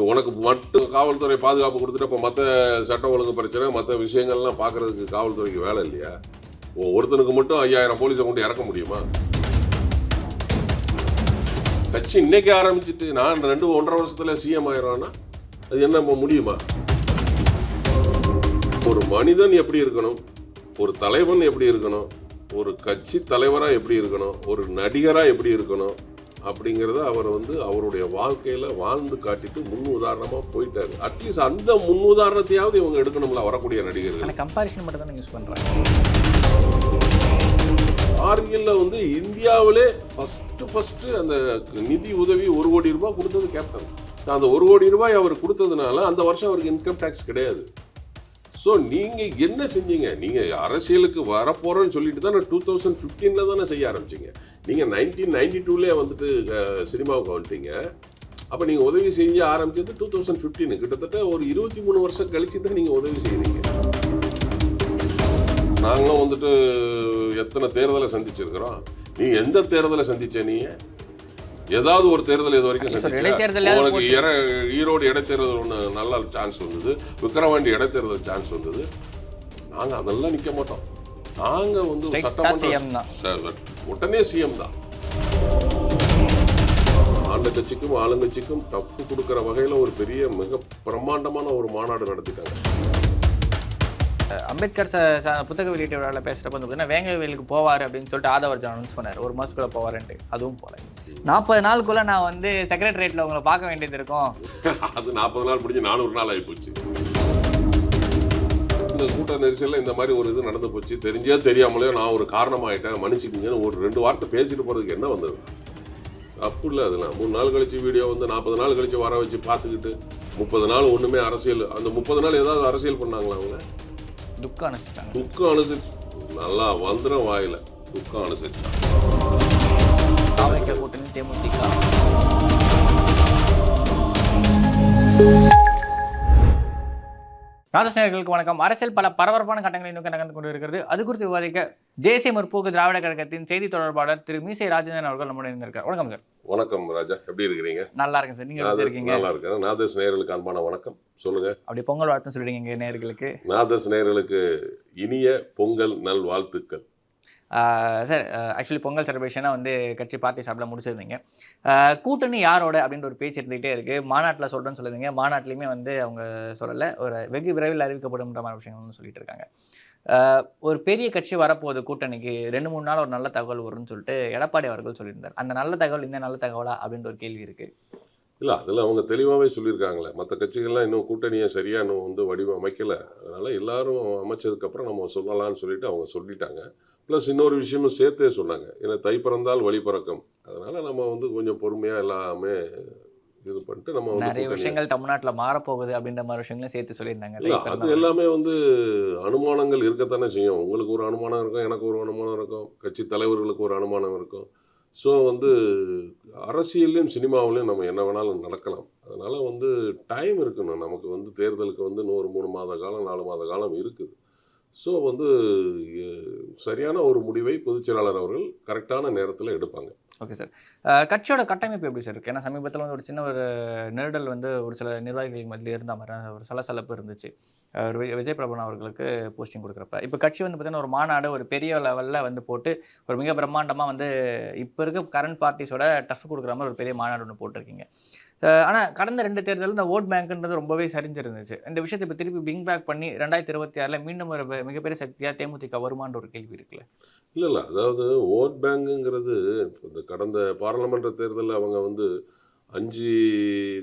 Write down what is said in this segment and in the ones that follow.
உனக்கு மட்டும் காவல்துறை பாதுகாப்பு கொடுத்துட்டு அப்போ மற்ற சட்டம் ஒழுங்கு பிரச்சனை மற்ற விஷயங்கள்லாம் பார்க்கறதுக்கு காவல்துறைக்கு வேலை இல்லையா? ஒருத்தனுக்கு மட்டும் 5000 போலீஸை கொண்டு இறக்க முடியுமா? கட்சி இன்னைக்கு ஆரம்பிச்சுட்டு நான் 1.5 வருஷத்துல சிஎம் ஆயிடுவான்னா அது என்ன முடியுமா? ஒரு மனிதன் எப்படி இருக்கணும், ஒரு தலைவன் எப்படி இருக்கணும், ஒரு கட்சி தலைவராக எப்படி இருக்கணும், ஒரு நடிகராக எப்படி இருக்கணும் அப்படிங்கிறத அவர் அவருடைய வாழ்க்கையில் வாழ்ந்து காட்டிட்டு முன் உதாரணமாக போயிட்டாரு. அட்லீஸ்ட் அந்த முன் உதாரணத்தையாவது இவங்க எடுக்கணும்ல வரக்கூடிய நடிகர்கள். கம்பாரிசன் மட்டும் தான் யூஸ் பண்ணுறாங்க. கார்கில்ல இந்தியாவிலே ஃபஸ்ட்டு அந்த நிதி உதவி 1 கோடி ரூபாய் கொடுத்தது கேப்டன். அந்த 1 கோடி ரூபாய் அவர் கொடுத்ததுனால அந்த வருஷம் அவருக்கு இன்கம் டேக்ஸ் கிடையாது. ஸோ நீங்கள் என்ன செஞ்சீங்க? நீங்கள் அரசியலுக்கு வரப்போகிறோன்னு சொல்லிட்டு தான் 2015 தானே செய்ய ஆரம்பிச்சிங்க. நீங்கள் 1992 சினிமாவுக்கு வந்துட்டீங்க. அப்போ நீங்கள் உதவி செய்ய ஆரம்பிச்சது 2015. கிட்டத்தட்ட ஒரு 23 வருஷம் கழிச்சு தான் நீங்கள் உதவி செய்கிறீங்க. நாங்களும் எத்தனை தேர்தலை சந்திச்சிருக்கிறோம். நீங்கள் எந்த தேர்தலை சந்திச்ச? நீங்கள் ஏதாவது ஒரு தேர்தல் இது வரைக்கும் சந்திச்சீங்க? உனக்கு ஈரோடு இடைத்தேர்தல் ஒன்று நல்ல சான்ஸ் வந்தது, விக்கிரவாண்டி இடைத்தேர்தல் சான்ஸ் வந்தது. நாங்கள் அதெல்லாம் நிற்க மாட்டோம். நாங்கள் சட்டமன்ற உடனே சிஎம் தான். ஆண்ட கட்சிக்கும் ஆளுங்கட்சிக்கும் டஃப் கொடுக்குற வகையில் ஒரு பெரிய மிக பிரம்மாண்டமான ஒரு மாநாடு நடத்திட்டாங்க. அம்பேத்கர் புத்தக வெளியீட்டு விழாவில் பேசுகிறப்ப பார்த்தீங்கன்னா வேங்கவேலுக்கு போவார் அப்படின்னு சொல்லிட்டு ஆதவர்ஜன் அனௌன்ஸ் பண்ணார். ஒரு மாதத்துக்குள்ளே போவார்ன்ட்டு. அதுவும் போல 40 நாளுக்குள்ளே நான் செக்ரட்டரியேட்டில் உங்களை பார்க்க வேண்டியது இருக்கும். அது 40 நாள் முடிஞ்சு 400 நாள் ஆகி போச்சு. இந்த கூட்ட நெரிசலில் இந்த மாதிரி ஒரு இது நடந்து போச்சு. தெரிஞ்சோ தெரியாமலையோ நான் ஒரு காரணமாயிட்டேன், மன்னிச்சுக்கிங்கன்னு ஒரு 2 வார்த்தை பேசிட்டு போகிறதுக்கு என்ன வந்தது? தப்பு இல்லை. அதெல்லாம் 3 நாள் கழிச்சு வீடியோ 40 நாள் கழிச்சு வர வச்சு பார்த்துக்கிட்டு 30 நாள் ஒன்றுமே அரசியல். அந்த 30 நாள் ஏதாவது அரசியல் பண்ணாங்களா? அவங்க துக்கம் அனுசரிச்சு நல்லா வந்துடும் வாயில. துக்கம் அனுசரிச்சாங்க. கூட்டணி தேமுதிக ராஜஸ்நேயர்களுக்கு வணக்கம். அரசியல் பல பரபரப்பான கட்டங்களை நோக்கி நகர்ந்து கொண்டு இருக்கிறது. அது குறித்து விவாதிக்க தேசிய முற்போக்கு திராவிட கழகத்தின் செய்தி தொடர்பாளர் திரு மீசை ராஜேந்திரன் அவர்கள் நம்முடைய இருந்திருக்கார். வணக்கம் சார். வணக்கம் ராஜா, எப்படி இருக்கிறீங்க? நல்லா இருக்கேன் சார். நீங்க எப்படி இருக்கீங்க? நல்லா இருக்கேன். நாதஸ் நேயர்களுக்கு அன்பான வணக்கம். சொல்லுங்க. அப்படி பொங்கல் வாழ்த்து சொல்லிடுங்க நேயர்களுக்கு. நாதஸ் நேயர்களுக்கு இனிய பொங்கல் நல் வாழ்த்துக்கள். சார், ஆக்சுவலி பொங்கல் செலிப்ரேஷனாக கட்சி பார்ட்டி சாப்பிட முடிச்சிருந்தீங்க. கூட்டணி யாரோட அப்படின்ற ஒரு பேச்சு இருந்துகிட்டே இருக்குது. மாநாட்டில் சொல்கிறேன்னு சொல்லியிருந்தீங்க. மாநாட்டிலையுமே அவங்க சொல்லலை. ஒரு வெகு விரைவில் அறிவிக்கப்படும்ன்ற மாதிரி விஷயங்கள் சொல்லிட்டு இருக்காங்க. ஒரு பெரிய கட்சி வரப்போகுது கூட்டணிக்கு, 2-3 நாள் ஒரு நல்ல தகவல் வரும்னு சொல்லிட்டு எடப்பாடி அவர்கள் சொல்லியிருந்தார். அந்த நல்ல தகவல் இந்த நல்ல தகவலா அப்படின்ற ஒரு கேள்வி இருக்குது. இல்லை, அதில் அவங்க தெளிவாகவே சொல்லியிருக்காங்களே. மற்ற கட்சிகள்லாம் இன்னும் கூட்டணியை சரியாக இன்னும் வடிவமைக்கலை. அதனால் எல்லாரும் அமைச்சதுக்கப்புறம் நம்ம சொல்லலாம்னு சொல்லிட்டு அவங்க சொல்லிட்டாங்க. ப்ளஸ் இன்னொரு விஷயமும் சேர்த்தே சொன்னாங்க. ஏன்னா தை பிறந்தால் வழி பிறக்கும். அதனால் நம்ம கொஞ்சம் பொறுமையாக எல்லாமே இது பண்ணிட்டு நம்ம நிறைய விஷயங்கள் தமிழ்நாட்டில் மாறப்போகுது அப்படின்ற மாதிரி விஷயங்களும் சேர்த்து சொல்லியிருந்தாங்க. அது எல்லாமே அனுமானங்கள் இருக்கத்தானே செய்யும். உங்களுக்கு ஒரு அனுமானம் இருக்கும், எனக்கு ஒரு அனுமானம் இருக்கும், கட்சி தலைவர்களுக்கு ஒரு அனுமானம் இருக்கும். ஸோ அரசியல்லையும் சினிமாவிலையும் நம்ம என்ன வேணாலும் நடக்கலாம். அதனால் டைம் இருக்கணும். நமக்கு தேர்தலுக்கு இன்னும் ஒரு 3 மாத காலம் 4 மாத காலம் இருக்குது. ஸோ சரியான ஒரு முடிவை பொதுச் செயலாளர் அவர்கள் கரெக்டான நேரத்தில் எடுப்பாங்க. Okay sir. கட்சியோட கட்டமைப்பு எப்படி சார் இருக்குது? ஏன்னா சமீபத்தில் ஒரு சின்ன ஒரு நெருடல் ஒரு சில நிர்வாகிகள் மத்தியில் இருந்த மாதிரி ஒரு சலசலப்பு இருந்துச்சு. விஜய் பிரபன் அவர்களுக்கு போஸ்டிங் கொடுக்குறப்ப இப்போ கட்சி பார்த்தீங்கன்னா ஒரு மாநாடு ஒரு பெரிய லெவலில் போட்டு ஒரு மிக பிரம்மாண்டமாக இப்போ இருக்க கரண்ட் பார்ட்டிஸோட டஃப் கொடுக்குற மாதிரி ஒரு பெரிய மாநாடு ஒன்று போட்டிருக்கீங்க. ஆனால் கடந்த 2 தேர்தலில் இந்த ஓட் பேங்க்ன்றது ரொம்பவே சரிஞ்சிருந்துச்சு. இந்த விஷயத்தை இப்போ திருப்பி பிங் பேக் பண்ணி 2026 மீண்டும் ஒரு மிகப்பெரிய சக்தியாக தேமுதிக வருமான்ற ஒரு கேள்வி இருக்குல்ல? இல்லை, அதாவது ஓட் பேங்குங்கிறது இந்த கடந்த பாராளுமன்ற தேர்தலில் அவங்க 5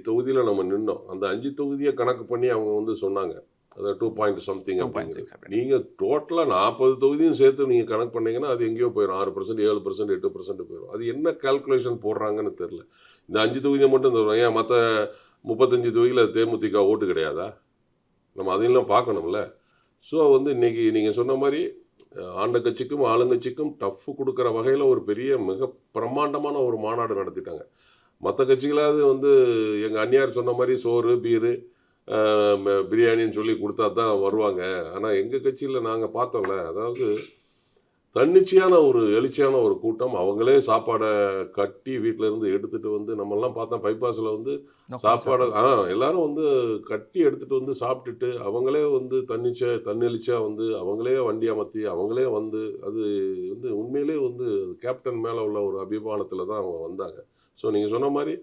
தொகுதியில் நம்ம நின்னோம். அந்த 5 தொகுதியை கணக்கு பண்ணி அவங்க சொன்னாங்க. அது 2.something அப்படிங்கிறது. நீங்கள் டோட்டலாக 40 தொகுதியும் சேர்த்து நீங்கள் கணக்கு பண்ணீங்கன்னா அது எங்கேயோ போயிடும். 6%, 7%, 8% போயிடும். அது என்ன கால்குலேஷன் போடுறாங்கன்னு தெரில. இந்த 5 தொகுதியை மட்டும் தருவாங்க. ஏன் மற்ற 35 தொகுதியில் தேமுதிக ஓட்டு கிடையாதா? நம்ம அதையெல்லாம் பார்க்கணும்ல. ஸோ இன்றைக்கி நீங்கள் சொன்ன மாதிரி ஆண்ட கட்சிக்கும் ஆளுங்கட்சிக்கும் டஃப் கொடுக்குற வகையில் ஒரு பெரிய மிக பிரம்மாண்டமான ஒரு மாநாடு நடத்திட்டாங்க. மற்ற கட்சிகளாவது எங்கள் அந்நியார் சொன்ன மாதிரி சோறு பீரு பிரியாணின்னு சொல்லி கொடுத்தா தான் வருவாங்க. ஆனால் எங்கள் கட்சியில் நாங்கள் பார்த்தோம்ல, அதாவது தன்னிச்சையான ஒரு எழுச்சியான ஒரு கூட்டம். அவங்களே சாப்பாடை கட்டி வீட்டில இருந்து எடுத்துட்டு வந்து நம்மலாம் பார்த்தா பைபாஸில் வந்து சாப்பாடு எல்லாரும் வந்து கட்டி எடுத்துட்டு வந்து சாப்பிட்டுட்டு அவங்களே வந்து தன்னெழுச்சியா வந்து அவங்களே வண்டி அமர்த்தி அவங்களே வந்து அது வந்து உண்மையிலே வந்து கேப்டன் மேலே உள்ள ஒரு அபிமானத்தில் தான் அவங்க வந்தாங்க. ஸோ நீங்கள் சொன்ன மாதிரி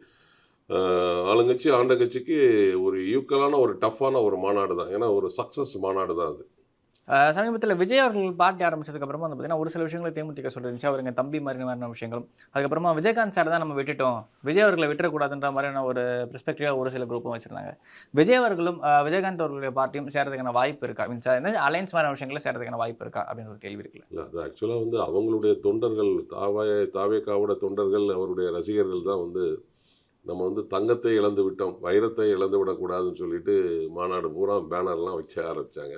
ஆளுங்கட்சி ஆண்ட கட்சிக்கு ஒரு ஈக்குவலான ஒரு டஃப்பான ஒரு மாநாடு தான். ஏன்னா ஒரு சக்ஸஸ் மாநாடு தான் அது. சமீபத்தில் விஜய் அவர்கள் பார்ட்டி ஆரம்பிச்சதுக்கப்புறமா வந்து பார்த்தீங்கன்னா ஒரு சில விஷயங்களை தேமுதிக சொல்லிருந்துச்சு. அவருங்க தம்பி மாதிரியான விஷயங்களும், அதுக்கப்புறமா விஜயகாந்த் சார் தான் நம்ம விட்டுட்டோம், விஜய் அவர்களை விட்டுறக்கூடாதுன்ற மாதிரியான ஒரு பெர்ஸ்பெக்டிவாக ஒரு சில குரூப்பும் வச்சிருந்தாங்க. விஜய் அவர்களும் விஜயகாந்த் அவர்களுடைய பார்ட்டியும் சேர்றதுக்கான வாய்ப்பு இருக்கா? மீன்ஸ் அலைன்ஸ் மாதிரியான விஷயங்களை சேர்றதுக்கான வாய்ப்பு இருக்கா அப்படின்னு ஒரு கேள்வி இருக்குல்ல. இல்லை, அது ஆக்சுவலாக வந்து அவங்களுடைய தொண்டர்கள் தாவேகாவோட தொண்டர்கள் அவருடைய ரசிகர்கள் தான் வந்து நம்ம வந்து தங்கத்தை இழந்து விட்டோம், வைரத்தை இழந்து விடக்கூடாதுன்னு சொல்லிட்டு மாநாடு பூரா பேனர்லாம் வைக்க ஆரம்பித்தாங்க.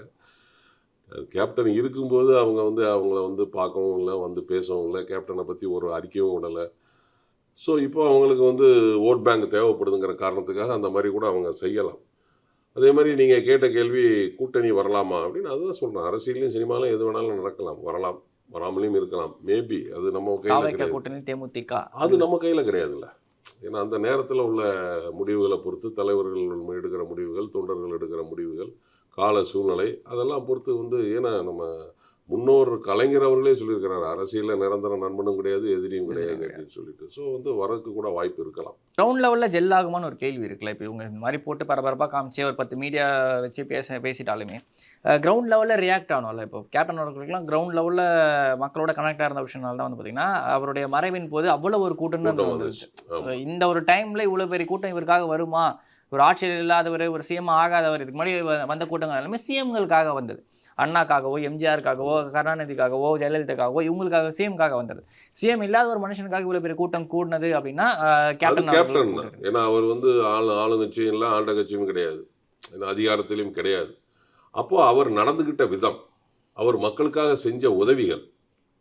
கேப்டன் இருக்கும்போது அவங்க வந்து அவங்கள வந்து பார்க்கவும் இல்லை, வந்து பேசவும் இல்லை, கேப்டனை பற்றி ஒரு அறிக்கையும் விடலை. ஸோ இப்போ அவங்களுக்கு வந்து ஓட் பேங்க் தேவைப்படுதுங்கிற காரணத்துக்காக அந்த மாதிரி கூட அவங்க செய்யலாம். அதே மாதிரி நீங்கள் கேட்ட கேள்வி கூட்டணி வரலாமா அப்படின்னு, அதுதான் சொல்கிறேன். அரசியலையும் சினிமாலையும் எது வேணாலும் நடக்கலாம், வரலாம், வராமலையும் இருக்கலாம். மேபி அது நம்ம கையில் கூட்டணி தேமுதிக அது நம்ம கையில் கிடையாதுல்ல. ஏன்னா அந்த நேரத்தில் உள்ள முடிவுகளை பொறுத்து தலைவர்கள் எடுக்கிற முடிவுகள், தொண்டர்கள் எடுக்கிற முடிவுகள், கால சூழ்நிலை அதெல்லாம் பொறுத்து வந்து, ஏன்னா நம்ம முன்னோர் கலைஞர் அவர்களே சொல்லியிருக்கிறாரு, அரசியலில் நிரந்தர நண்பனும் கிடையாது எதிரியும் கிடையாது அப்படின்னு சொல்லிட்டு. ஸோ வந்து வரதுக்கு கூட வாய்ப்பு இருக்கலாம். கிரவுண்ட் லெவலில் ஜெல் ஆகுமான்னு ஒரு கேள்வி இருக்குல்ல. இப்போ இவங்க இந்த மாதிரி போட்டு பரபரப்பாக காமிச்சு ஒரு 10 மீடியா வச்சு பேசிட்டாலுமே கிரவுண்ட் லெவலில் ரியாக்ட் ஆகணும்ல. இப்போ கேப்டன் அவர்களுக்குலாம் கிரவுண்ட் லெவலில் மக்களோட கனெக்டாக இருந்த விஷயனால தான் வந்து பார்த்தீங்கன்னா அவருடைய மறைவின் போது அவ்வளோ ஒரு கூட்டம் வந்துருச்சு. இந்த ஒரு டைமில் இவ்வளோ பெரிய கூட்டம் இவருக்காக வருமா? ஒரு ஆட்சியில் இல்லாதவர், ஒரு சிஎம் ஆகாதவர், இதுக்கு முன்னாடி வந்த கூட்டங்கள் எல்லாமே சிஎம்களுக்காக வந்தது. அண்ணாக்காகவோ, எம்ஜிஆருக்காகவோ, கருணாநிதிக்காகவோ, ஜெயலலிதாக்காகவோ, இவங்களுக்காக சிஎம்காக வந்தது. சிஎம் இல்லாத ஒரு மனுஷனுக்காக இவ்வளோ பெரிய கூட்டம் கூடினது அப்படின்னா கேப்டன் தான். ஏன்னா அவர் வந்து ஆளுங்கட்சியும் இல்லை, ஆண்ட கட்சியும் கிடையாது, அதிகாரத்திலையும் கிடையாது. அப்போ அவர் நடந்துகிட்ட விதம், அவர் மக்களுக்காக செஞ்ச உதவிகள்,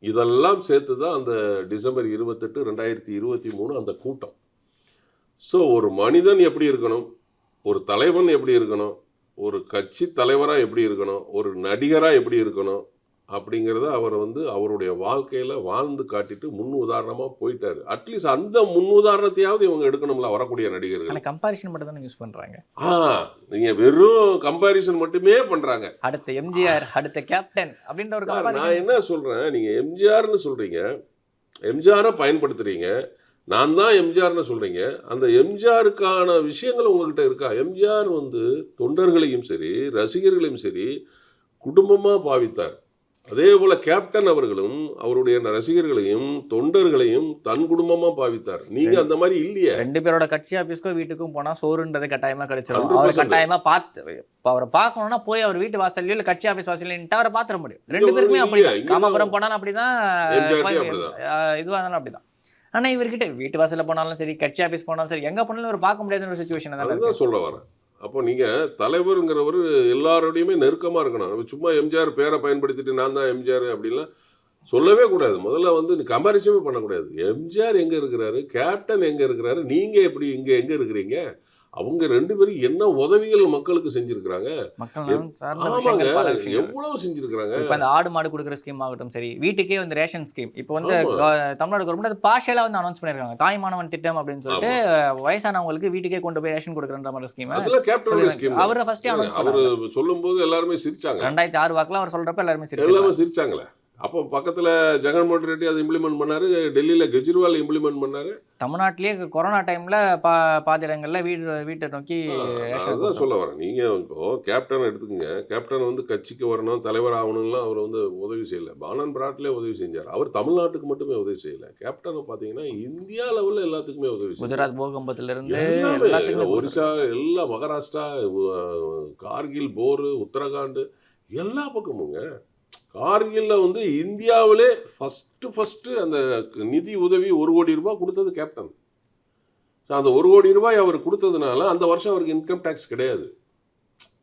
இதெல்லாம் சேர்த்து தான் அந்த டிசம்பர் 28, 2023 அந்த கூட்டம். ஸோ ஒரு மனிதன் எப்படி இருக்கணும், ஒரு தலைவன் எப்படி இருக்கணும், ஒரு கட்சி தலைவராக எப்படி இருக்கணும், ஒரு நடிகராக எப்படி இருக்கணும் அப்படிங்கிறத அவர் வந்து அவருடைய வாழ்க்கையில் வாழ்ந்து காட்டிட்டு முன் உதாரணமாக போயிட்டாரு. அட்லீஸ்ட் அந்த முன் உதாரணத்தையாவது இவங்க எடுக்கணும்ல வரக்கூடிய நடிகர்கள். கம்பாரிசன் மட்டும் தான் யூஸ் பண்ணுறாங்க. நீங்கள் வெறும் கம்பாரிசன் மட்டுமே பண்ணுறாங்க. அடுத்த எம்ஜிஆர், அடுத்த கேப்டன் அப்படின்ற ஒரு நான் என்ன சொல்கிறேன், நீங்கள் எம்ஜிஆர்னு சொல்கிறீங்க, எம்ஜிஆரை பயன்படுத்துகிறீங்க, நான் தான் எம்ஜிஆர்னு சொல்கிறீங்க. அந்த எம்ஜிஆருக்கான விஷயங்கள் உங்ககிட்ட இருக்கா? எம்ஜிஆர் வந்து தொண்டர்களையும் சரி ரசிகர்களையும் சரி குடும்பமாக பாவித்தார். அதே போல் கேப்டன் அவர்களும் அவருடைய ரசிகர்களையும் தொண்டர்களையும் தன் குடும்பமாக பாவித்தார். நீங்கள் அந்த மாதிரி இல்லையே. 2 பேரோட கட்சி ஆஃபீஸ்க்கும் வீட்டுக்கும் போனால் சோறுன்றது கட்டாயமாக கிடைச்சிடும். அவர் கட்டாயமாக பார்த்து அவரை பார்க்கணும்னா போய் அவர் வீட்டு வாசல்லையோ இல்லை கட்சி ஆஃபீஸ் வாசல்லையும் அவரை பார்த்துட முடியும். 2 பேருமே அப்படி தான். காமாபுரம் போனாலும் அப்படிதான், இதுவாக இருந்தாலும் அப்படிதான். ஆனால் இவர்கிட்ட வீட்டு வாசலில் போனாலும் சரி, கட்சி ஆஃபீஸ் போனாலும் சரி, எங்கே போனாலும் ஒரு பார்க்க முடியாத ஒரு சுச்சுவேஷன் தான். அதுதான் சொல்ல வரேன். அப்போ நீங்கள் தலைவருங்கிறவர் எல்லாரோடையுமே நெருக்கமாக இருக்கணும். சும்மா எம்ஜிஆர் பேரை பயன்படுத்திட்டு நான் தான் எம்ஜிஆர் அப்படின்லாம் சொல்லவே கூடாது. முதல்ல வந்து கம்பாரிசனே பண்ணக்கூடாது. எம்ஜிஆர் எங்கே இருக்கிறாரு, கேப்டன் எங்கே இருக்கிறாரு, நீங்கள் எப்படி இங்கே எங்கே இருக்கிறீங்க, அவங்க 2 பேரும் என்ன உதவிகள் மக்களுக்கு செஞ்சிருக்கிறாங்க, எவ்வளவு செஞ்சிருக்காங்க. இப்போ அந்த ஆடு மாடு கொடுக்குற ஸ்கீம் ஆகட்டும் சரி, வீட்டுக்கே வந்து ரேஷன் ஸ்கீம் இப்போ வந்து தமிழ்நாடு கவர்மெண்ட் அது பார்ஷியலாக வந்து அனௌன்ஸ் பண்ணியிருக்காங்க. தாய்மானவன் திட்டம் அப்படின்னு சொல்லிட்டு வயசானவங்களுக்கு வீட்டுக்கே கொண்டு போய் ரேஷன் கொடுக்குற மாதிரி ஸ்கீம். அவரை ஃபர்ஸ்ட் அனௌன்ஸ் அவர் சொல்லும்போது எல்லாருமே சிரிச்சாங்க. 2006 வாக்கில் அவர் சொல்றப்ப எல்லாருமே சிரிச்சாங்களே. அப்போ பக்கத்தில் ஜெகன்மோகன் ரெட்டி அதை இம்ப்ளிமெண்ட் பண்ணாரு, டெல்லியில் கெஜ்ரிவால் இம்ப்ளிமெண்ட் பண்ணாரு. தமிழ்நாட்டிலேயே கொரோனா டைமில் பாதி இடங்களில் வீட்டை நோக்கி தான் சொல்ல வரேன். நீங்கள் இப்போ கேப்டன் எடுத்துக்கோங்க. கேப்டன் வந்து கட்சிக்கு வரணும், தலைவர் ஆகணும்லாம் அவர் வந்து உதவி செய்யலை. பானன் பிராட்லேயே உதவி செஞ்சார். அவர் தமிழ்நாட்டுக்கு மட்டுமே உதவி செய்யலை. கேப்டனை பார்த்தீங்கன்னா இந்தியா லெவலில் எல்லாத்துக்குமே உதவி செய்யும். குஜராத் பூகம்பத்திலிருந்து ஒரிசா, எல்லா மகாராஷ்டிரா, கார்கில் போர், உத்தரகாண்ட் எல்லா பக்கமுங்க. கார்கில்ல வந்து இந்தியாவிலே ஃபஸ்ட்டு அந்த நிதி உதவி 1 கோடி ரூபாய் கொடுத்தது கேப்டன். அந்த 1 கோடி ரூபாய் அவர் கொடுத்ததுனால அந்த வருஷம் அவருக்கு இன்கம் டேக்ஸ் கிடையாது.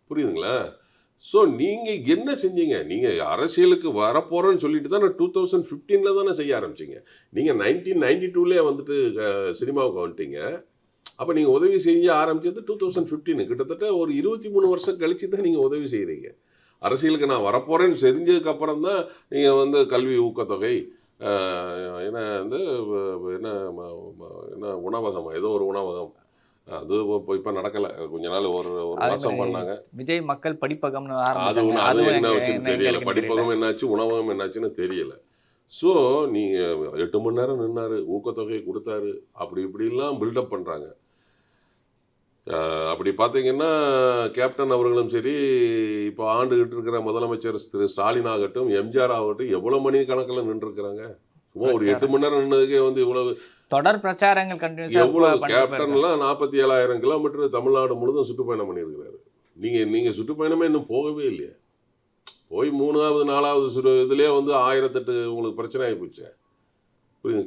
புரியுதுங்களா? ஸோ நீங்கள் என்ன செஞ்சீங்க? நீங்கள் அரசியலுக்கு வரப்போகிறோன்னு சொல்லிட்டு தான் 2015 தானே செய்ய ஆரம்பிச்சிங்க. நீங்கள் 1992 வந்துட்டு சினிமாவுக்கு வந்துட்டீங்க. அப்போ நீங்கள் உதவி செய்ய ஆரம்பிச்சது 2015. கிட்டத்தட்ட ஒரு 23 வருஷம் கழிச்சு தான் நீங்கள் உதவி செய்கிறீங்க. அரசியலுக்கு நான் வரப்போகிறேன்னு தெரிஞ்சதுக்கு அப்புறம் தான் நீங்கள் வந்து கல்வி ஊக்கத்தொகை என்ன வந்து என்ன என்ன உணவகம், ஏதோ ஒரு உணவகம், அது இப்போ நடக்கலை. கொஞ்ச நாள் ஒரு மாதம் பண்ணாங்க. விஜய் மக்கள் படிப்பகம்னு அது ஆரம்பிச்சாங்க. அது அதுவும் என்ன வச்சுன்னு தெரியல. படிப்பகம் என்னாச்சு, உணவகம் என்னாச்சுன்னு தெரியல. ஸோ நீங்கள் 8 மணி நேரம் நின்னாரு, ஊக்கத்தொகையை கொடுத்தாரு, அப்படி இப்படிலாம் பில்டப் பண்ணுறாங்க. அப்படி பார்த்தீங்கன்னா கேப்டன் அவர்களும் சரி, இப்போ ஆண்டுகிட்டு இருக்கிற முதலமைச்சர் திரு ஸ்டாலின் ஆகட்டும், எம்ஜிஆர் ஆகட்டும், எவ்வளோ மணி கணக்கில் நின்றுருக்குறாங்க. சும்மா ஒரு 8 மணி நேரம் நின்னதுக்கே வந்து இவ்வளவு தொடர் பிரச்சாரங்கள் கண்டினியூஸா எவ்வளவு. கேப்டன்லாம் 47,000 கிலோமீட்டர் தமிழ்நாடு முழுதும் சுற்றுப்பயணம் பண்ணியிருக்கிறாரு. நீங்கள் சுற்றுப்பயணமே இன்னும் போகவே இல்லையா? போய் 3வது 4வது இதுலேயே வந்து 1008 உங்களுக்கு பிரச்சனை ஆகி போச்சு. புரியுது.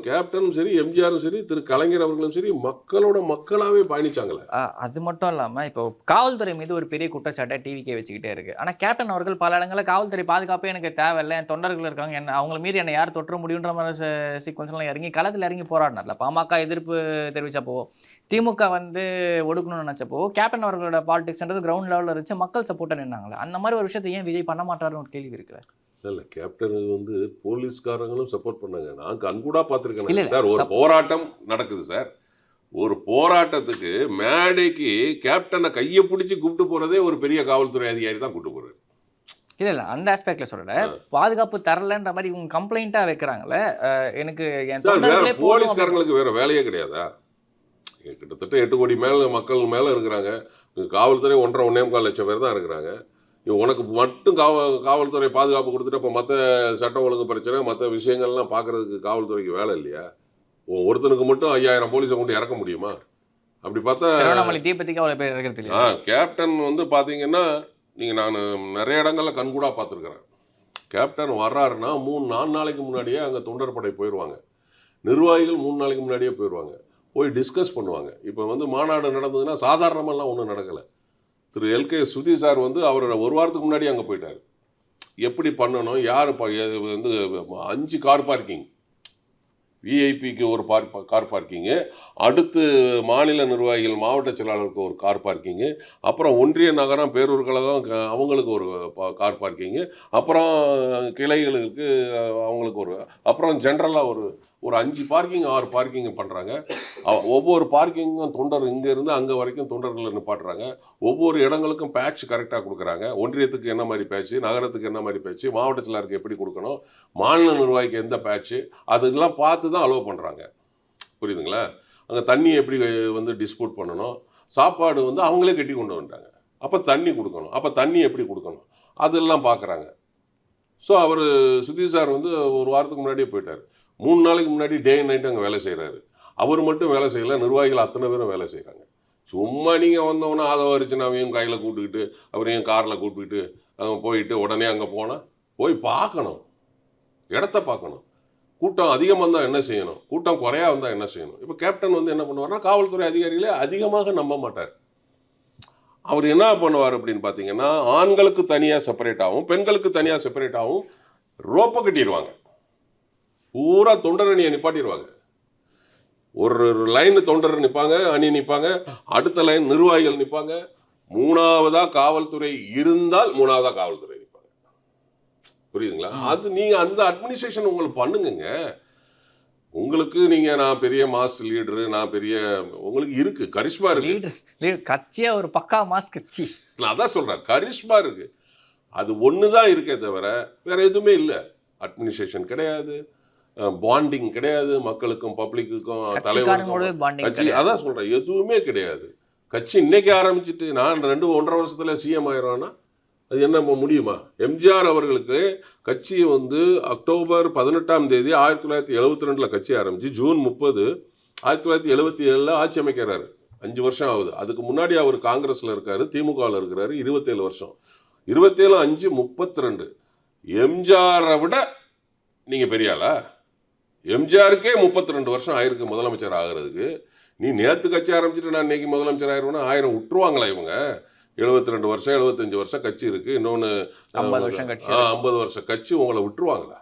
கேப்டனும் சரி, எம்ஜிஆரும் சரி, திரு கலைஞர் அவர்களும் சரி, மக்களோட மக்களாகவே பயணிச்சாங்களே. அது மட்டும் இல்லாமல் இப்போ காவல்துறை மீது ஒரு பெரிய குற்றச்சாட்டை டிவிக்கே வச்சுக்கிட்டே இருக்கு. ஆனால் கேப்டன் அவர்கள் பல இடங்களில் காவல்துறை பாதுகாப்பே எனக்கு தேவையில்லை, என் தொண்டர்கள் இருக்காங்க, என்ன அவங்கள மீறி என்னை யார் தொற்ற முடியுன்ற மாதிரி சீக்வன்ஸ்லாம் இறங்கி களத்தில் இறங்கி போராடினார்ல. பாமக எதிர்ப்பு தெரிவிச்சப்போ, திமுக வந்து ஒடுக்கணும்னு நினச்சப்போ, கேப்டன் அவர்களோட பாலிடிக்ஸ்ன்றது கிரவுண்ட் லெவலில் இருந்துச்சு, மக்கள் சப்போர்ட்டாக நின்னாங்களே. அந்த மாதிரி ஒரு விஷயத்தை ஏன் விஜய் பண்ண மாட்டாருன்னு ஒரு கேள்வி இருக்குல்ல. இல்லை, கேப்டனுக்கு வந்து போலீஸ்காரங்களும் சப்போர்ட் பண்ணாங்க. நான் கண்கூடா இல்ல, பார்த்துருக்கேன் இல்ல. சார். ஒரு போராட்டம் நடக்குது சார். ஒரு போராட்டத்துக்கு மேடைக்கு கேப்டனை கையை பிடிச்சி கூப்பிட்டு போகிறதே ஒரு பெரிய காவல்துறை அதிகாரி தான் கூப்பிட்டு போகிறாரு. இல்லை அந்த ஆஸ்பெக்ட்ல சொல்கிறேன். பாதுகாப்பு தரலன்ற மாதிரி இவங்க கம்ப்ளைண்ட்டாக வைக்கிறாங்களே. எனக்கு என் சார், வேற தொண்டர்களே போதும். போலீஸ்காரங்களுக்கு வேற வேலையே கிடையாதா? கிட்டத்தட்ட 8 கோடி மக்கள் மேலே இருக்கிறாங்க. காவல்துறை 1.5 லட்சம் பேர் தான் இருக்கிறாங்க. உனக்கு மட்டும் காவல்துறை பாதுகாப்பு கொடுத்துட்டு அப்போ மற்ற சட்டம் ஒழுங்கு பிரச்சனை, மற்ற விஷயங்கள்லாம் பார்க்குறதுக்கு காவல்துறைக்கு வேலை இல்லையா? ஒருத்தனுக்கு மட்டும் 5000 போலீஸை கொண்டு இறக்க முடியுமா? அப்படி பார்த்தா திருவண்ணாமலை தீபத்துக்கு அவ்வளோ பேர் இருக்கிறது இல்லையா? கேப்டன் வந்து பார்த்தீங்கன்னா, நான் நிறைய இடங்களில் கண்கூடாக பார்த்துருக்குறேன். கேப்டன் வர்றாருன்னா 3-4 நாளைக்கு முன்னாடியே அங்கே தொண்டர் படை போயிடுவாங்க. நிர்வாகிகள் 3 நாளைக்கு முன்னாடியே போயிடுவாங்க. போய் டிஸ்கஸ் பண்ணுவாங்க. இப்போ வந்து மாநாடு நடந்ததுன்னா சாதாரணமெல்லாம் ஒன்றும் நடக்கலை. திரு எல்கே சுதி சார் வந்து அவர் ஒரு வாரத்துக்கு முன்னாடி அங்கே போயிட்டார். எப்படி பண்ணணும், யார் வந்து 5 கார் பார்க்கிங், விஐபிக்கு ஒரு கார் பார்க்கிங்கு, அடுத்து மாநில நிர்வாகிகள் மாவட்ட செயலாளருக்கு ஒரு கார் பார்க்கிங்கு, அப்புறம் ஒன்றிய நகரம் பேரூர் கழகம் அவங்களுக்கு ஒரு கார் பார்க்கிங்கு, அப்புறம் கிளைகளுக்கு அவங்களுக்கு ஒரு, அப்புறம் ஜென்ரலாக ஒரு 5 பார்க்கிங் 6 பார்க்கிங் பண்ணுறாங்க. ஒவ்வொரு பார்க்கிங்கும் தொண்டர் இங்கேருந்து அங்கே வரைக்கும் தொண்டர்களை நிப்பாட்டுறாங்க. ஒவ்வொரு இடங்களுக்கும் பேட்ச் கரெக்டாக கொடுக்குறாங்க. ஒன்றியத்துக்கு என்ன மாதிரி பேட்ச்சு, நகரத்துக்கு என்ன மாதிரி பேட்ச்சு, மாவட்ட செயலாளருக்கு எப்படி கொடுக்கணும், மாநில நிர்வாகிக்கு எந்த பேட்ச்சு, அதெல்லாம் பார்த்து தான் அலோவ் பண்ணுறாங்க. புரியுதுங்களா? அங்கே தண்ணி எப்படி வந்து டிஸ்ட்ரிபியூட் பண்ணணும், சாப்பாடு வந்து அவங்களே கட்டி கொண்டு வந்துட்டாங்க. அப்போ தண்ணி கொடுக்கணும், அப்போ தண்ணி எப்படி கொடுக்கணும், அதெல்லாம் பார்க்குறாங்க. ஸோ அவர் சுதீஷ் சார் வந்து ஒரு வாரத்துக்கு முன்னாடியே போயிட்டார். 3 நாளைக்கு முன்னாடி டே அண்ட் நைட் அங்கே வேலை செய்கிறாரு. அவர் மட்டும் வேலை செய்யலை, நிர்வாகிகள் அத்தனை பேரும் வேலை செய்கிறாங்க. சும்மா நீங்கள் வந்தோன்னா ஆதவரிச்சுனாவையும் கையில் கூப்பிட்டுக்கிட்டு அவரையும் காரில் கூப்பிட்டுக்கிட்டு அவங்க போயிட்டு உடனே அங்கே போனால் போய் பார்க்கணும், இடத்த பார்க்கணும். கூட்டம் அதிகமாக இருந்தால் என்ன செய்யணும், கூட்டம் குறையா இருந்தால் என்ன செய்யணும். இப்போ கேப்டன் வந்து என்ன பண்ணுவார்னா, காவல்துறை அதிகாரிகளே அதிகமாக நம்ப மாட்டார். அவர் என்ன பண்ணுவார் அப்படின்னு பார்த்தீங்கன்னா, ஆண்களுக்கு தனியாக செப்பரேட்டாகவும் பெண்களுக்கு தனியாக செப்பரேட்டாகவும் ரோப்பை கட்டிடுவாங்க. பூரா தொண்டரணியை நிப்பாட்டிடுவாங்க. ஒரு லைன் தொண்டர் நிற்பாங்க, அணி நிற்பாங்க, அடுத்த லைன் நிர்வாகிகள் நிற்பாங்க, 3வதா காவல்துறை இருந்தால் 3வதா காவல்துறை நிற்பாங்க. புரியுதுங்களா? அது நீங்கள் அந்த அட்மினிஸ்ட்ரேஷன் உங்களுக்கு பண்ணுங்க. உங்களுக்கு நான் பெரிய மாஸ் லீடரு, நான் பெரிய உங்களுக்கு இருக்கு, கரிஷ்மா இருக்கு. கட்சியா ஒரு பக்கா மாஸ் கட்சி. நான் அதான் சொல்றேன், கரிஷ்மா இருக்கு. அது ஒன்று தான் இருக்கே தவிர வேற எதுவுமே இல்லை. அட்மினிஸ்ட்ரேஷன் கிடையாது, பாண்டிங் கிடையாது, மக்களுக்கும் பப்ளிக்குக்கும் தலைவருக்கும் அதான் சொல்றேன், எதுவுமே கிடையாது. கட்சி இன்னைக்கு ஆரம்பிச்சுட்டு நான் 2-1.5 வருஷத்துல சிஎம் ஆயிரோன்னா அது என்ன முடியுமா? எம்ஜிஆர் அவர்களுக்கு கட்சி வந்து அக்டோபர் 18ஆம் தேதி 1972 கட்சி ஆரம்பிச்சு ஜூன் 30 1977 ஆட்சி அமைக்கிறாரு. 5 வருஷம் ஆகுது. அதுக்கு முன்னாடி அவர் காங்கிரஸ்ல இருக்காரு, திமுகவில் இருக்கிறாரு. 27 வருஷம். 27-5-32. எம்ஜிஆரை விட நீங்க பெரிய ஆளா? எம்ஜிஆருக்கே 32 வருஷம் ஆயிருக்கு முதலமைச்சர் ஆகிறதுக்கு. நீ நேற்று கட்சி ஆரம்பிச்சுட்டு நான் இன்னைக்கு முதலமைச்சர் ஆயிடுவேன்னா 1000 விட்டுருவாங்களா இவங்க? 72 வருஷம் 75 வருஷம் கட்சி இருக்கு. இன்னொன்று 50 வருஷம் கட்சி உங்களை விட்டுருவாங்களா?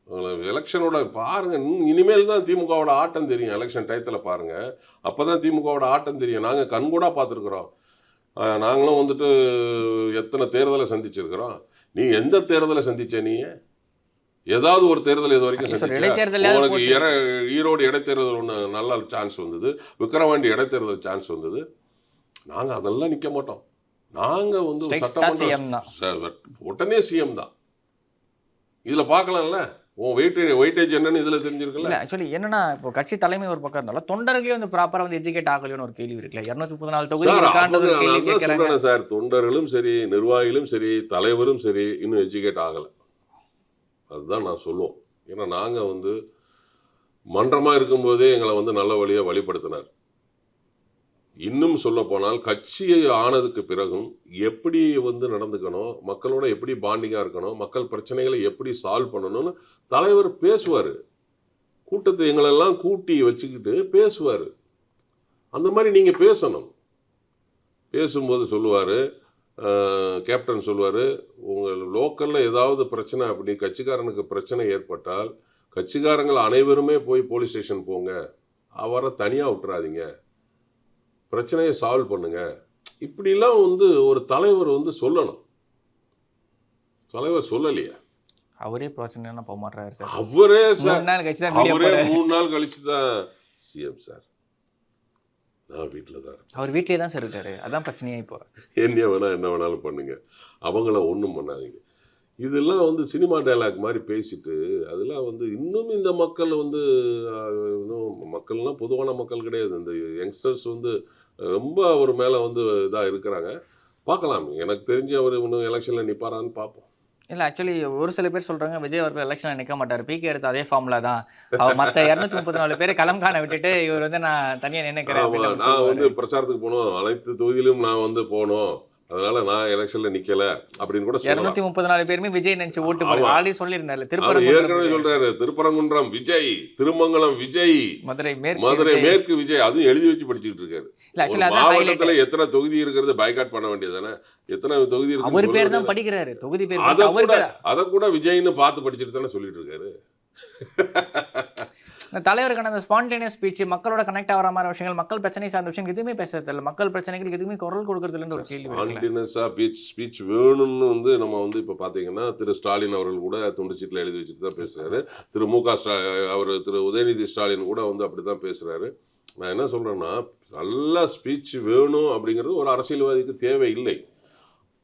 உங்களை எலெக்ஷனோட பாருங்க. இனிமேல் தான் திமுகவோட ஆட்டம் தெரியும். எலெக்ஷன் டயத்தில் பாருங்க, அப்பதான் திமுகவோட ஆட்டம் தெரியும். நாங்கள் கண்கூடா பார்த்துருக்குறோம். நாங்களும் வந்துட்டு எத்தனை தேர்தலை சந்திச்சிருக்கிறோம். நீ எந்த தேர்தலை சந்திச்ச? நீ ஏதாவது ஒரு தேர்தல் இது வரைக்கும் சந்திச்ச? இடைத்தேர்தல் உனக்கு ஈரோடு இடைத்தேர்தல் ஒன்று நல்ல சான்ஸ் வந்தது, விக்கிரவாண்டி இடைத்தேர்தல் சான்ஸ் வந்தது. நாங்கள் அதெல்லாம் நிற்க மாட்டோம். நாங்கள் வந்து சட்டமன்ற உடனே சிஎம் தான். இதில் பார்க்கலாம்ல, உன் வெயிட்டேஜ் என்னன்னு இதில் தெரிஞ்சிருக்குல்ல. ஆக்சுவலி என்னன்னா, இப்போ கட்சி தலைமை ஒரு பக்கம் இருந்தாலும் தொண்டர்களையும் வந்து ப்ராப்பராக வந்து எஜுகேட் ஆகலையோன்னு ஒரு கேள்வி இருக்குல்ல. 234 தொகுதி சொல்றேன் சார், தொண்டர்களும் சரி, நிர்வாகிகளும் சரி, தலைவரும் சரி, இன்னும் எஜுகேட் ஆகலை. அதுதான் நான் சொல்லுவோம். ஏன்னா நாங்கள் வந்து மன்றமாக இருக்கும்போதே எங்களை வந்து நல்ல வழியாக வழிபடுத்தினார். இன்னும் சொல்ல போனால் கட்சி ஆனதுக்கு பிறகும் எப்படி வந்து நடந்துக்கணும், மக்களோட எப்படி பாண்டிங்காக இருக்கணும், மக்கள் பிரச்சனைகளை எப்படி சால்வ் பண்ணணும்னு தலைவர் பேசுவார். கூட்டத்தை எங்களெல்லாம் கூட்டி வச்சுக்கிட்டு பேசுவார். அந்த மாதிரி நீங்கள் பேசணும். பேசும்போது சொல்லுவார், கேப்டன் சொல்லுவார், உங்கள் லோக்கலில் ஏதாவது பிரச்சனை, அப்படி கட்சிக்காரனுக்கு பிரச்சனை ஏற்பட்டால் கட்சிக்காரங்கள் அனைவருமே போய் போலீஸ் ஸ்டேஷன் போங்க, அவரை தனியாக விட்டுறாதீங்க, பிரச்சனையை சால்வ் பண்ணுங்க. இப்படிலாம் வந்து ஒரு தலைவர் வந்து சொல்லணும். தலைவர் சொல்லலையா? அவரே பிரச்சனை போக மாட்டாரு சார். அவரே 3 நாள் கழிச்சு தான் சிஎம் சார். நான் வீட்டில் தான். அவர் வீட்டிலே தான் சார் இருக்காரு. அதான் பிரச்சனையே. இப்போ என்ன வேணாலும் பண்ணுங்க, அவங்கள ஒன்றும் பண்ணாதீங்க. இதெல்லாம் வந்து சினிமா டைலாக் மாதிரி பேசிட்டு, அதெல்லாம் வந்து இன்னும் இந்த மக்கள் வந்து இன்னும் மக்கள்லாம் பொதுவான மக்கள் கிடையாது. இந்த யங்ஸ்டர்ஸ் வந்து ரொம்ப அவர் மேலே வந்து இதாக இருக்கிறாங்க. பார்க்கலாம், எனக்கு தெரிஞ்சு அவர் இன்னும் எலெக்ஷனில் நிற்பாரான்னு பார்ப்போம். இல்லை, ஆக்சுவலி ஒரு சில பேர் சொல்கிறாங்க விஜய் அவர்கள் எலெக்ஷனில் நிற்க மாட்டார், பிகே எடுத்து அதே ஃபார்முலா தான், அவர் மற்ற 234 பேர் களம் காண விட்டுட்டு இவர் வந்து நான் தனியாக நினைக்கிறேன். நான் வந்து பிரச்சாரத்துக்கு போனோம், அனைத்து தொகுதியிலும் நான் வந்து போனோம், அதனால நான் எலெக்ஷன்ல நிக்கல அப்படின்னு கூட சொல்லலாம். 234 பேருமே விஜய் நினைச்சு ஓட்டு போடுறாங்க. ஆல்ரெடி சொல்லியிருந்தாரு, ஏற்கனவே சொல்றாரு, திருப்பரங்குன்றம் விஜய், திருமங்கலம் விஜய், மதுரை மேற்கு விஜய், அதுவும் எழுதி வச்சு படிச்சுட்டு இருக்காரு. மாவட்டத்துல எத்தனை தொகுதி இருக்கிறது பைகாட் பண்ண வேண்டியதானே? எத்தனை தொகுதி இருக்கு, அவர் பேர் தான் படிக்கிறாரு, தொகுதி பேர். அத கூட விஜய்னு பார்த்து படிச்சுட்டு தானே சொல்லிட்டு இருக்காரு. தலைவருக்கான அந்த ஸ்பான்டேனியஸ் ஸ்பீச், மக்களோட கனெக்ட் ஆகிற மாதிரி விஷயங்கள், மக்கள் பிரச்சனை சார்ந்த விஷயம் எதுவுமே பேசுறது இல்லை, மக்கள் பிரச்சனைகளுக்கு எதுவுமே குரல் கொடுக்கறது இல்லைன்னு ஒரு கேள்வி. ஸ்பான்டேனியஸாக ஸ்பீச் வேணும்னு வந்து நம்ம வந்து இப்போ பார்த்தீங்கன்னா திரு ஸ்டாலின் அவர்கள் கூட துண்டு சீட்டில் எழுதி வச்சுட்டு தான் பேசுகிறாரு. திரு மு.க. அவர் திரு உதயநிதி ஸ்டாலின் கூட வந்து அப்படி தான் பேசுகிறாரு. நான் என்ன சொல்கிறேன்னா, நல்லா ஸ்பீச் வேணும் அப்படிங்கிறது ஒரு அரசியல்வாதிக்கு தேவை இல்லை.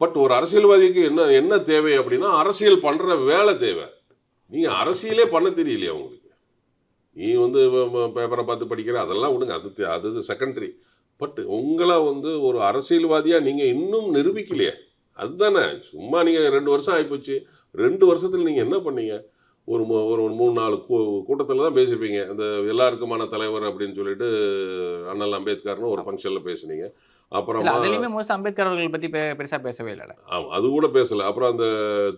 பட் ஒரு அரசியல்வாதிக்கு என்ன தேவை அப்படின்னா, அரசியல் பண்ணுற வேலை தேவை. நீங்கள் அரசியலே பண்ண தெரியலையா உங்களுக்கு? நீ வந்து பேப்பரை பார்த்து படிக்கிற அதெல்லாம் விடுங்க, அது செகண்டரி. பட் உங்களை வந்து ஒரு அரசியல்வாதியாக நீங்கள் இன்னும் நிரூபிக்கலையே, அதுதானே. சும்மா நீங்கள் 2 வருஷம் ஆகிப்போச்சு, 2 வருஷத்தில் நீங்கள் என்ன பண்ணீங்க? ஒரு 3-4 கூட்டத்தில் தான் பேசியிருப்பீங்க. அந்த எல்லாருக்குமான தலைவர் அப்படின்னு சொல்லிட்டு அண்ணல் அம்பேத்கர்னு ஒரு ஃபங்க்ஷனில் பேசுனீங்க. அப்புறம் அம்பேத்கர் அவர்கள் பற்றி பெருசாக பேசவே இல்லை. அது கூட பேசலை. அப்புறம் அந்த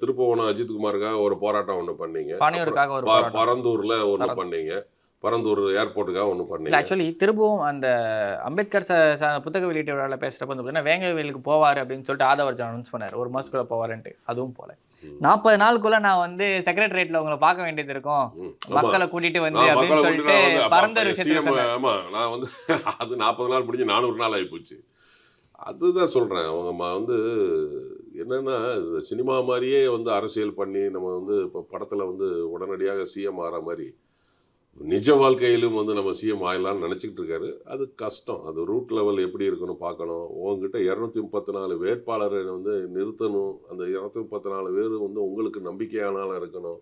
திருப்புவனம் அஜித் குமாருக்காக ஒரு போராட்டம் ஒன்று பண்ணீங்க, பரந்தூரில் ஒன்று பண்ணீங்க, பரந்தூர் ஏர்போர்ட்டுக்காக ஒன்று பண்ணீங்க. ஆக்சுவலி திரும்பவும் அந்த அம்பேத்கர் புத்தக வெளியீட்டு விழாவில் பேசுகிறப்ப வந்து பார்த்தீங்கன்னா வேங்கவேலுக்கு போவார் அப்படின்னு சொல்லிட்டு ஆதவர்ஜன் அனௌன்ஸ் பண்ணார், ஒரு மாதத்துக்குள்ள போவாருன்ட்டு. அதுவும் போல 40 நாளுக்குள்ள நான் வந்து செக்ரட்டரியேட்டில் உங்களை பார்க்க வேண்டியது இருக்கும், மக்களை கூட்டிட்டு வந்து அப்படின்னு சொல்லிட்டு பரந்த விஷயத்தை. ஆமாம், நான் வந்து அது 40 நாள் முடிஞ்சு 400 நாள் ஆகிப்போச்சு. அதுதான் சொல்கிறேன். அவங்க வந்து என்னென்னா, சினிமா மாதிரியே வந்து அரசியல் பண்ணி நம்ம வந்து இப்போ படத்தில் வந்து உடனடியாக சிஎம் ஆகிற மாதிரி நிஜ வாழ்க்கையிலும் வந்து நம்ம சிஎம் ஆகலான்னு நினச்சிக்கிட்டு இருக்காரு. அது கஷ்டம். அது ரூட் லெவல் எப்படி இருக்குன்னு பார்க்கணும். உங்ககிட்ட 234 வேட்பாளரை வந்து நிறுத்தணும். அந்த 234 பேர் வந்து உங்களுக்கு நம்பிக்கையானாலும் இருக்கணும்,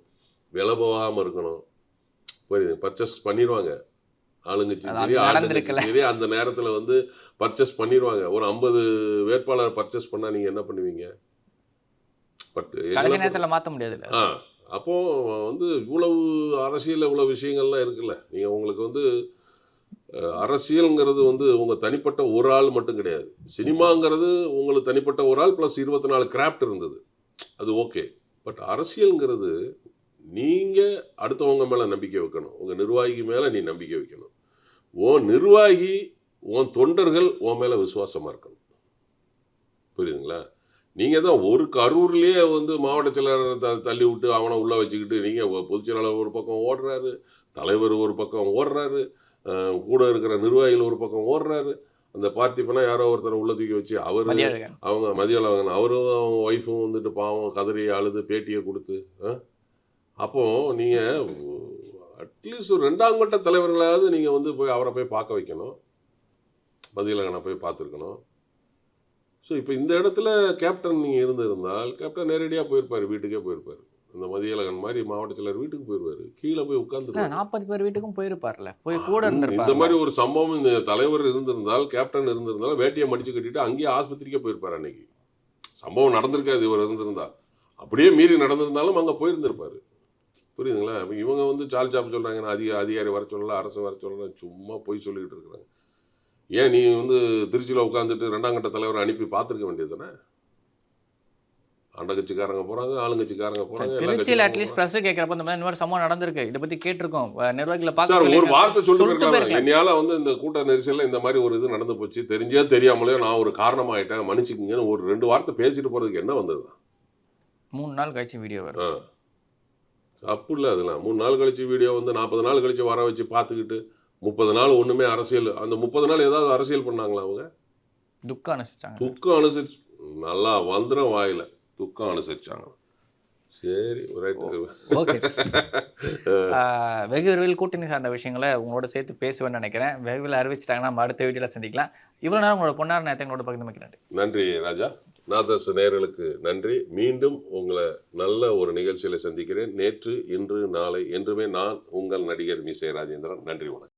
விலை போகாமல் இருக்கணும். புரியுது, பர்ச்சேஸ் பண்ணிடுவாங்க ஆளுங்கட்சி சரி, அந்த நேரத்தில் வந்து பர்ச்சேஸ் பண்ணிடுவாங்க. ஒரு 50 வேட்பாளர் பர்ச்சேஸ் பண்ணால் நீங்கள் என்ன பண்ணுவீங்க? பட் நேரத்தில் மாற்ற முடியாது. அப்போ வந்து இவ்வளவு அரசியல் இவ்வளோ விஷயங்கள்லாம் இருக்குல்ல. நீங்கள் உங்களுக்கு வந்து அரசியல்ங்கிறது வந்து உங்கள் தனிப்பட்ட ஒரு ஆள் மட்டும் கிடையாது. சினிமாங்கிறது உங்களுக்கு தனிப்பட்ட ஒரு ஆள் ப்ளஸ் 24 கிராஃப்ட் இருந்தது, அது ஓகே. பட் அரசியல்ங்கிறது நீங்கள் அடுத்தவங்க மேலே நம்பிக்கை வைக்கணும், உங்கள் நிர்வாகி மேலே நீ நம்பிக்கை வைக்கணும், உன் நிர்வாகி உன் தொண்டர்கள் உன் மேலே விசுவாசமாக இருக்கணும். புரியுதுங்களா? நீங்கள் தான் ஒரு கரூர்லேயே வந்து மாவட்ட செயலாளரை தள்ளி விட்டு அவனை உள்ளே வச்சுக்கிட்டு நீங்கள் பொதுச் செயலாளர் ஒரு பக்கம் ஓடுறாரு, தலைவர் ஒரு பக்கம் ஓடுறாரு, கூட இருக்கிற நிர்வாகிகள் ஒரு பக்கம் ஓடுறாரு. அந்த பார்த்திபனா யாரோ ஒருத்தரை உள்ள தூக்கி வச்சு அவர் மதியழகன். அவங்க மதியழகன் அவரும் அவங்க ஒய்ஃபும் வந்துட்டு பாவம் கதறி அழுது பேட்டியை கொடுத்து அப்போ நீங்கள் அட்லீஸ்ட் ஒரு 2ஆம் கட்ட தலைவர்களாவது நீங்கள் வந்து போய் அவரை போய் பார்க்க வைக்கணும், மதியழகனை போய் பார்த்துருக்கணும். ஸோ இப்போ இந்த இடத்துல கேப்டன் நீங்கள் இருந்திருந்தால் கேப்டன் நேரடியாக போயிருப்பார், வீட்டுக்கே போயிருப்பார். இந்த மதியழகன் மாதிரி மாவட்ட செயலர் வீட்டுக்கு போயிருவாரு, கீழே போய் உட்கார்ந்து 40 பேர் வீட்டுக்கும் போயிருப்பார்ல, போய் கூட இந்த இருந்திருப்பாரு. மாதிரி ஒரு சம்பவம் இந்த தலைவர் இருந்திருந்தால் கேப்டன் இருந்திருந்தால் வேட்டியை மடிச்சு கட்டிட்டு அங்கேயே ஆஸ்பத்திரிக்கே போயிருப்பார். அன்னைக்கு சம்பவம் நடந்திருக்காது இவர் இருந்திருந்தா, அப்படியே மீறி நடந்திருந்தாலும் அங்கே போயிருந்திருப்பாரு. புரியுதுங்களா? இப்போ இவங்க வந்து சால் சாப்பு சொல்கிறாங்க, அதிகாரி வர சொல்லலாம், அரசு வர சொல்லலாம், சும்மா போய் சொல்லிக்கிட்டு இருக்கிறாங்க. ஏன் நீ வந்து திருச்சியில் உட்காந்துட்டு 2ஆம் கட்ட தலைவரை அனுப்பி பார்த்துருக்க வேண்டியது தானே? ஆண்டங்கட்சிக்காரங்க போகிறாங்க, ஆளுங்கட்சிக்காரங்க போகிறாங்க. திருச்சியில் அட்லீஸ்ட் பிரஸ் கேட்குறப்ப இந்த மாதிரி சம்பவம் நடந்திருக்கு, இதை பற்றி கேட்டிருக்கோம், நிர்வாகிகளை சார் பார்க்க ஒரு வார்த்தை சொல்லிட்டு சொல்லிட்டு இருக்காங்க, என்னையால வந்து இந்த கூட்ட நெரிசலில் இந்த மாதிரி ஒரு இது நடந்து போச்சு, தெரிஞ்சோ தெரியாமலையோ நான் ஒரு காரணமாயிட்டேன், மன்னிச்சுக்கிங்கன்னு ஒரு 2 வார்த்தை பேசிட்டு போகிறதுக்கு என்ன வந்தது? 3 நாள் கழிச்சு வீடியோ வரும். தப்பு இல்லை அதெல்லாம். 3 நாள் கழிச்சு வீடியோ வந்து 40 நாள் கழிச்சு வர வச்சு பார்த்துக்கிட்டு 30 நாள் ஒன்றுமே அரசியல், அந்த 30 நாள் ஏதாவது அரசியல் பண்ணாங்களா அவங்க? துக்கம் அனுசரிச்சாங்க. துக்கம் அனுசரிச்சு நல்லா வந்துடும் வாயில், துக்கம் அனுசரிச்சாங்க. சரி, ஓகே. வெகு விரைவில் கூட்டணி சார்ந்த விஷயங்களை உங்களோட சேர்த்து பேசுவேன்னு நினைக்கிறேன். விரைவில் அறிவிச்சிட்டாங்கன்னா நம்ம அடுத்த வீடியோவில் சந்திக்கலாம். இவ்வளோ நேரம் உங்களோட பொன்னார் நேரத்தை எங்களோட பகிர்ந்து வைக்கிறேன். நன்றி ராஜா. நாதஸ் நேயர்களுக்கு நன்றி. மீண்டும் உங்களை நல்ல ஒரு நிகழ்ச்சியில் சந்திக்கிறேன். நேற்று, இன்று, நாளை என்றுமே நான் உங்கள் நடிகர் மீசை ராஜேந்திரன். நன்றி, வணக்கம்.